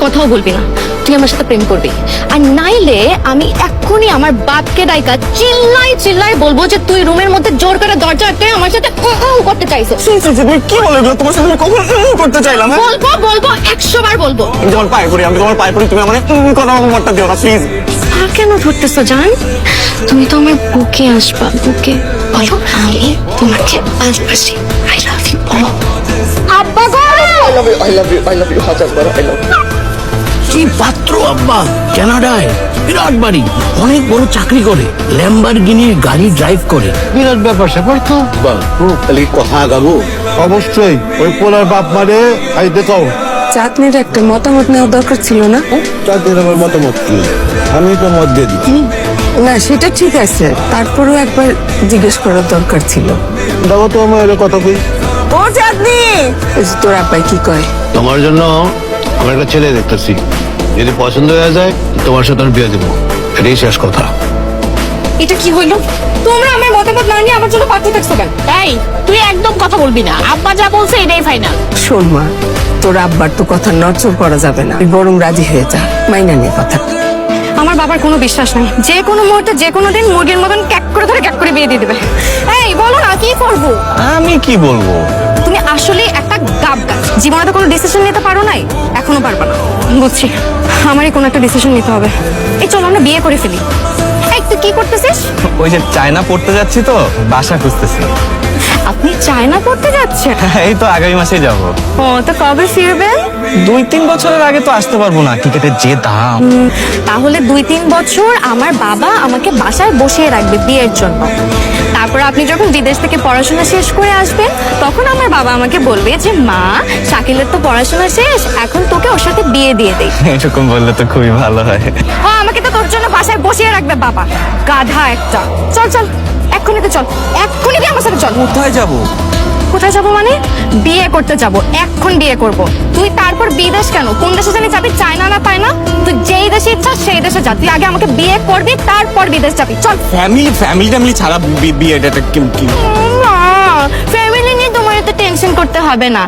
কথাও বলবি না, তুই আমার সাথে প্রেম করবি। আর নাইলে আমি এক্ষুনি আমার বাপকে ডাইকা চিল্লাই চিল্লাই বলবো যে তুই রুমের মধ্যে জোর করে দরজা আটকে আমার সাথে করতে চাইছিস। তুমি কি বলে এগুলো? তোমার সাথে আমি কখন করতে চাইলাম? বলবো বলবো 100 বার বলবো। আমি তোমার পায়ে পড়ি, আমি তোমার পায়ে পড়ি, তুমি আমার কোনো মতটা দিও না প্লিজ। আর কেন ধরতেছো জান? তুমি তো আমার বুকে আসবা, বুকে। বলো আমি তোমাকে ভালোবাসি। I love you. আব্বা গো, I love you, I love you, I love you, হাজার বার আই লাভ ইউ। কি পাত্র আব্বা, কানাডায় বিরাট বাড়ি, অনেক বড় চাকরি করে, ল্যাম্বরগিনির গাড়ি ড্রাইভ করে। বিরাট ব্যাপার স্যাপার তো। তাহলে কথা আগাবো। অবশ্যই ওই পোলার বাপ মানে খাইতে কও। চাঁদনির একটা মতামত নেওয়া দরকার ছিল না? তাদের আমার মতামত কি? আমি তো মত দিয়ে দিচ্ছি। না সেটা ঠিক আছে, তারপরেও একবার জিজ্ঞেস করার দরকার ছিল। দেখো তো আমার এর কথা কই। ও চাঁদনি, এই যে তোর আব্বাই কি কয়? তোমার জন্য আমি একটা ছেলে দেখতেছি, যদি পছন্দ হয়ে যায় তোমার সাথে আমি বিয়ে দেবো, এটাই শেষ কথা। এটা কি হইলো? তোমরা আমার মতামত না নিয়ে আমার জন্য পাঠিয়ে থাকছো কেন? এই তুই একদম কথা বলবি না, আব্বা যা বলছে এটাই ফাইনাল। শোন মা, তোর আব্বার তো কথা নড়চড় করা যাবে না, তুই বরং রাজি হয়ে যা, মাইনা নিয়ে কথা। আমার বাবার কোনো বিশ্বাস নাই, যে কোনো মুহূর্তে যে কোনো দিন মুরগির মতন ক্যাক করে ধরে ক্যাক করে বিয়ে দিয়ে দেবে। এই বলো না কি করবো? আমি কি বলবো? তুমি আসলে একটা গাব গাছ, জীবনে তো কোনো ডিসিশন নিতে পারো নাই, এখনো পারবা না। বুঝছি, আমারই কোনো একটা ডিসিশন নিতে হবে। এই চলো আমরা বিয়ে করে ফেলি। এই তুই কি করতেছিস? ওই যে চায়না পড়তে যাচ্ছি তো, বাসা খুঁজতেছি। আপনি চায়না পড়তে যাচ্ছেন? এই তো আগামী মাসেই যাব। ও, তো কবে ফিরবেন? 2-3 বছরের আগে তো আসতে পারবো না, টিকেটের যে দাম। তাহলে 2-3 বছর আমার বাবা আমাকে বাসায় বসিয়ে রাখবে বিয়ের জন্য। তারপর আপনি যখন বিদেশ থেকে পড়াশোনা শেষ করে আসবেন, তখন আমার বাবা আমাকে বলবে যে মা, শাকিলের তো পড়াশোনা শেষ, এখন তোকে ওর সাথে বিয়ে দিয়ে দেই। এরকম বললে তো খুবই ভালো হয়। ও, আমাকে তো তোর জন্য বাসায় বসিয়ে রাখবে বাবা, গাধা একটা। চল চল, এক্ষুনি তো চল, এক্ষুনি তুই আমার সাথে চল। কোথায় যাব? কোথায় যাবো মানে? বিয়ে করতে যাব, এখন বিয়ে করব। তুই তারপর বিদেশ কেন? কোন দেশে জানি যাবি, চায়না না তাই না? তুই যেই দেশে ইচ্ছা সেই দেশে যা, তুই আগে আমাকে বিয়ে করবি, তারপর বিদেশ যাবি। চল। ফ্যামিলি ছাড়া বিয়েটা কি? ফ্যামিলি নিয়ে তোমার এত টেনশন করতে হবে না।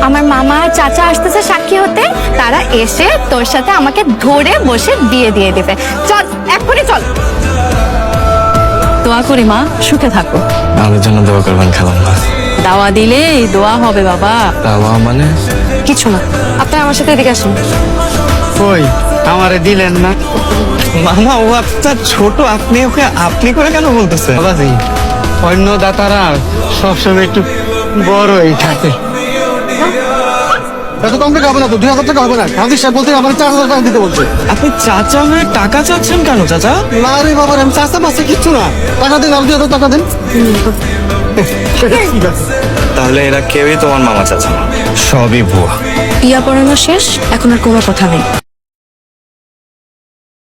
আমার মামা আর চাচা আসতেছে সাক্ষী হতে, তারা এসে তোর সাথে আমাকে ধরে বসে বিয়ে দিয়ে দেবে। চল, এক্ষুনি চল। দোয়া করি মা, সুখে থাকো। আমাদের জন্য দোয়া করবেন খালাম্মা। দাওয়া দিলে দোয়া হবে বাবা। দাওয়া মানে? কিছু না, আপনি আমার সাথে এদিকে আসুন। কই আমারে দিলেন না? মামা ও আপনার ছোট, আপনি ওকে আপনি করে কেন বলতেছেন? বাবাজি, অন্য দাতারা সবসময় একটু বড়ই থাকে। এত কম টাকা হবে না তো, 2000 টাকা হবে না। কাজী সাহেব বলতে আমার 4000 টাকা দিতে বলছে। আপনি চাচা হয়ে টাকা চাচ্ছেন কেন চাচা? না রে বাবা, আমি চাষা মাসে কিচ্ছু না, টাকা দিন, আর 2000 টাকা দিন। তাহলে এরা কেউই তোমার মামা চাচা না, সবই ভুয়া। বিয়া পড়ানো শেষ, এখন আর কোনো কথা নেই।